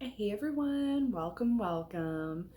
Hey everyone, welcome.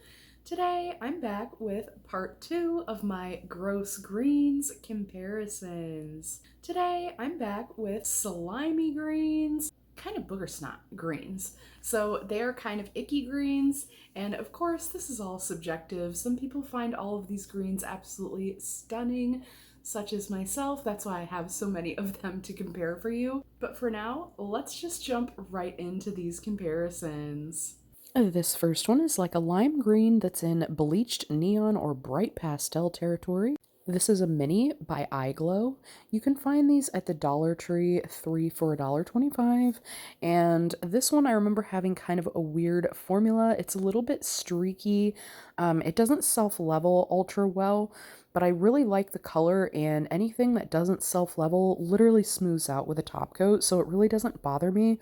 Today I'm back with part 2 of my gross greens comparisons. Today I'm back with slimy greens, kind of booger snot greens. So they are kind of icky greens, and of course this is all subjective. Some people find all of these greens absolutely stunning, such as myself. That's why I have so many of them to compare for you. But for now, let's just jump right into these comparisons. This first one is like a lime green that's in bleached neon or bright pastel territory. This is a mini by iGlow. You can find these at the Dollar Tree, 3 for $1.25. And this one I remember having kind of a weird formula. It's a little bit streaky. It doesn't self-level ultra well, but I really like the color, and anything that doesn't self-level literally smooths out with a top coat, so it really doesn't bother me.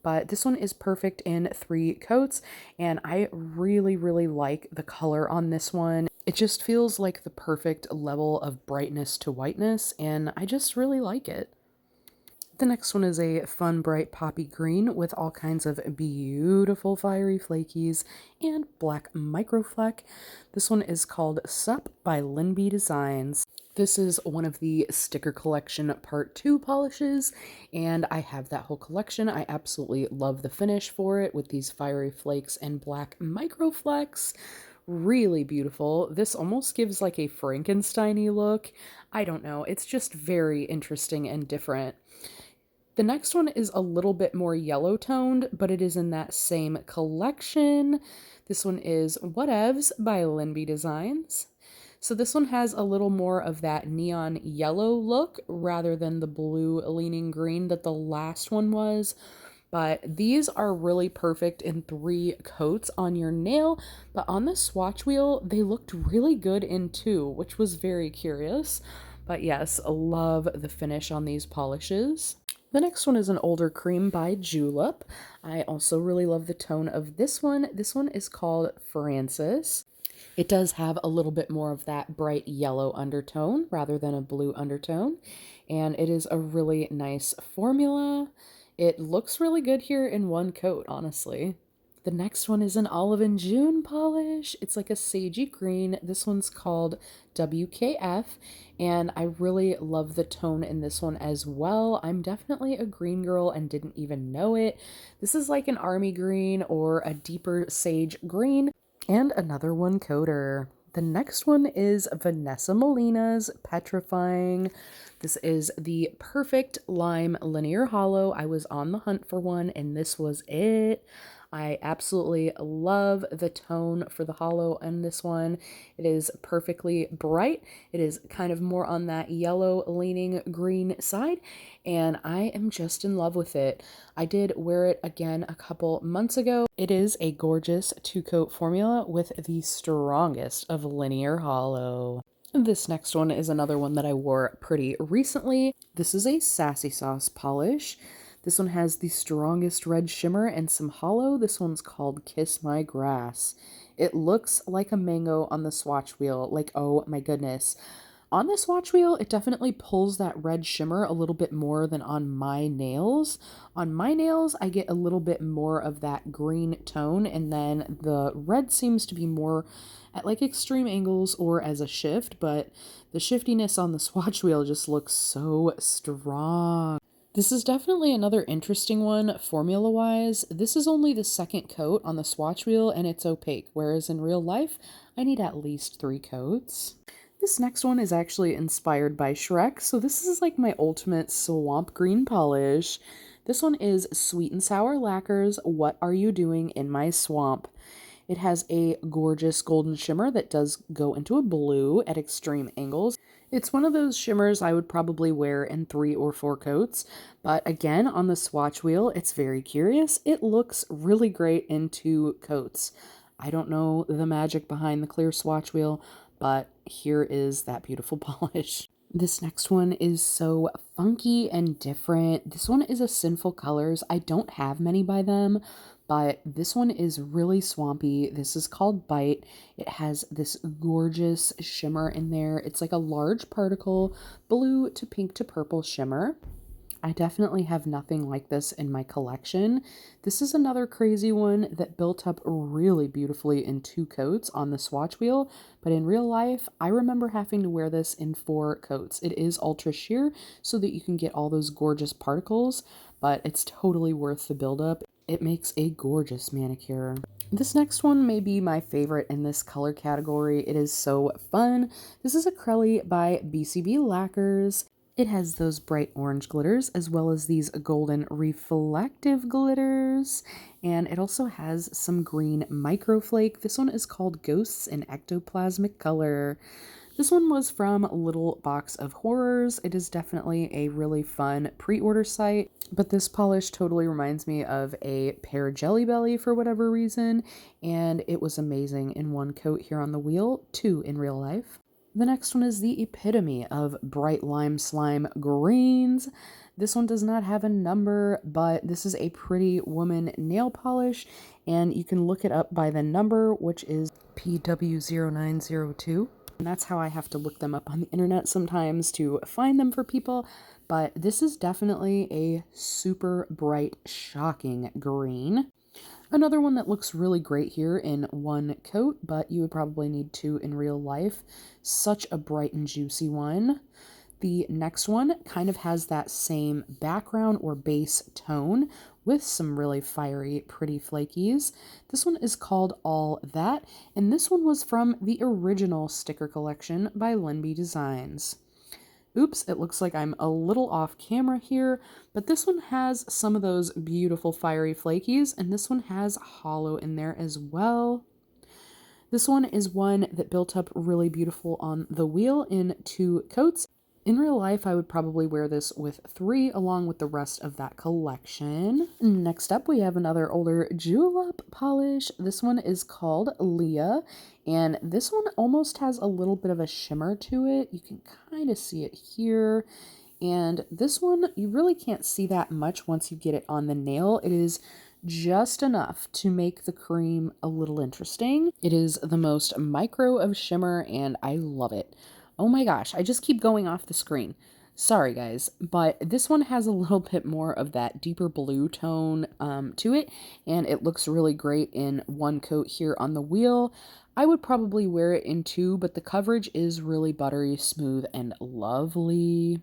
But this one is perfect in 3 coats, and I really like the color on this one. It just feels like the perfect level of brightness to whiteness, and I just really like it. The next one is a fun, bright poppy green with all kinds of beautiful fiery flakies and black microfleck. This one is called Sup by Linby Designs. This is one of the sticker collection part 2 polishes, and I have that whole collection. I absolutely love the finish for it with these fiery flakes and black microflecks. Really beautiful. This almost gives like a Frankenstein-y look. I don't know. It's just very interesting and different. The next one is a little bit more yellow toned, but it is in that same collection. This one is Whatevs by Linby Designs. So this one has a little more of that neon yellow look rather than the blue leaning green that the last one was. But these are really perfect in 3 coats on your nail, but on the swatch wheel, they looked really good in 2, which was very curious. But yes, love the finish on these polishes. The next one is an older cream by Julep. I also really love the tone of this one. This one is called Francis. It does have a little bit more of that bright yellow undertone rather than a blue undertone, and it is a really nice formula. It looks really good here in 1 coat, honestly. The next one is an Olive and June polish. It's like a sagey green. This one's called WKF, and I really love the tone in this one as well. I'm definitely a green girl and didn't even know it. This is like an army green or a deeper sage green, and another 1 coater. The next one is Vanessa Molina's Petrifying. This is the perfect lime linear hollow. I was on the hunt for one, and this was it. I absolutely love the tone for the hollow in this one. It is perfectly bright. It is kind of more on that yellow leaning green side, and I am just in love with it. I did wear it again a couple months ago. It is a gorgeous 2-coat formula with the strongest of linear hollow. This next one is another one that I wore pretty recently. This is a Sassy Sauce polish. This one has the strongest red shimmer and some hollow. This one's called Kiss My Grass. It looks like a mango on the swatch wheel. Like, oh my goodness. On the swatch wheel, it definitely pulls that red shimmer a little bit more than on my nails. On my nails, I get a little bit more of that green tone, and then the red seems to be more at like extreme angles or as a shift, but the shiftiness on the swatch wheel just looks so strong. This is definitely another interesting one formula-wise. This is only the 2nd coat on the swatch wheel and it's opaque, whereas in real life, I need at least 3 coats. This next one is actually inspired by Shrek, so this is like my ultimate swamp green polish. This one is Sweet and Sour Lacquers, What Are You Doing in My Swamp? It has a gorgeous golden shimmer that does go into a blue at extreme angles. It's one of those shimmers I would probably wear in 3 or 4 coats, but again, on the swatch wheel, it's very curious. It looks really great in 2 coats. I don't know the magic behind the clear swatch wheel, but here is that beautiful polish. This next one is so funky and different. This one is a Sinful Colors. I don't have many by them, but this one is really swampy. This is called Bite. It has this gorgeous shimmer in there. It's like a large particle blue to pink to purple shimmer. I definitely have nothing like this in my collection. This is another crazy one that built up really beautifully in 2 coats on the swatch wheel, but in real life, I remember having to wear this in 4 coats. It is ultra sheer so that you can get all those gorgeous particles, but it's totally worth the buildup. It makes a gorgeous manicure. This next one may be my favorite in this color category. It is so fun. This is Acrylic by BCB Lacquers. It has those bright orange glitters as well as these golden reflective glitters. And it also has some green microflake. This one is called Ghosts in Ectoplasmic Color. This one was from Little Box of Horrors. It is definitely a really fun pre-order site, but this polish totally reminds me of a pear Jelly Belly for whatever reason, and it was amazing in 1 coat here on the wheel, 2 in real life. The next one is the epitome of bright lime slime greens. This one does not have a number, but this is a Pretty Woman nail polish, and you can look it up by the number, which is PW0902. And that's how I have to look them up on the internet sometimes to find them for people. But this is definitely a super bright, shocking green. Another one that looks really great here in 1 coat, but you would probably need 2 in real life. Such a bright and juicy one. The next one kind of has that same background or base tone with some really fiery, pretty flakies. This one is called All That, and this one was from the original sticker collection by Lenby Designs. Oops, it looks like I'm a little off camera here, but this one has some of those beautiful fiery flakies, and this one has hollow in there as well. This one is one that built up really beautiful on the wheel in 2 coats. In real life, I would probably wear this with 3 along with the rest of that collection. Next up, we have another older julep polish. This one is called Leah, and this one almost has a little bit of a shimmer to it. You can kind of see it here. And this one, you really can't see that much once you get it on the nail. It is just enough to make the cream a little interesting. It is the most micro of shimmer, and I love it. Oh my gosh, I just keep going off the screen. Sorry guys, but this one has a little bit more of that deeper blue tone to it, and it looks really great in 1 coat here on the wheel. I would probably wear it in 2, but the coverage is really buttery smooth and lovely.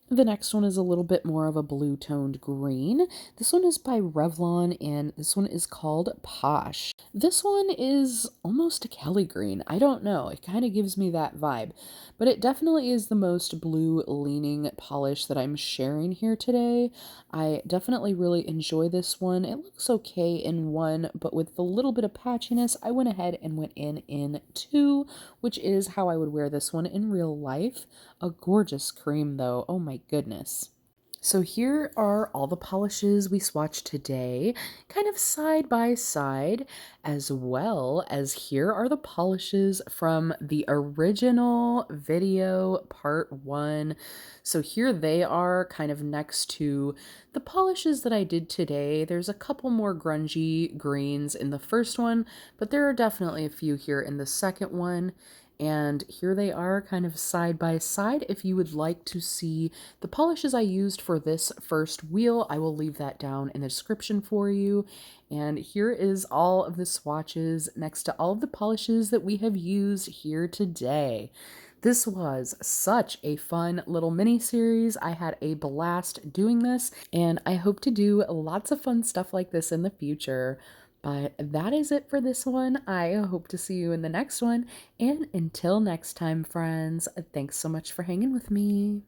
The next one is a little bit more of a blue-toned green. This one is by Revlon, and this one is called Posh. This one is almost a Kelly green. I don't know. It kind of gives me that vibe. But it definitely is the most blue-leaning polish that I'm sharing here today. I definitely really enjoy this one. It looks okay in 1, but with a little bit of patchiness, I went ahead and went in 2, which is how I would wear this one in real life. A gorgeous cream, though. Oh my goodness. So here are all the polishes we swatched today, kind of side by side, as well as here are the polishes from the original video part 1. So here they are kind of next to the polishes that I did today. There's a couple more grungy greens in the first one, but there are definitely a few here in the second one. And here they are kind of side by side. If you would like to see the polishes I used for this first wheel, I will leave that down in the description for you. And here is all of the swatches next to all of the polishes that we have used here today. This was such a fun little mini series. I had a blast doing this, and I hope to do lots of fun stuff like this in the future. But that is it for this one. I hope to see you in the next one. And until next time, friends, thanks so much for hanging with me.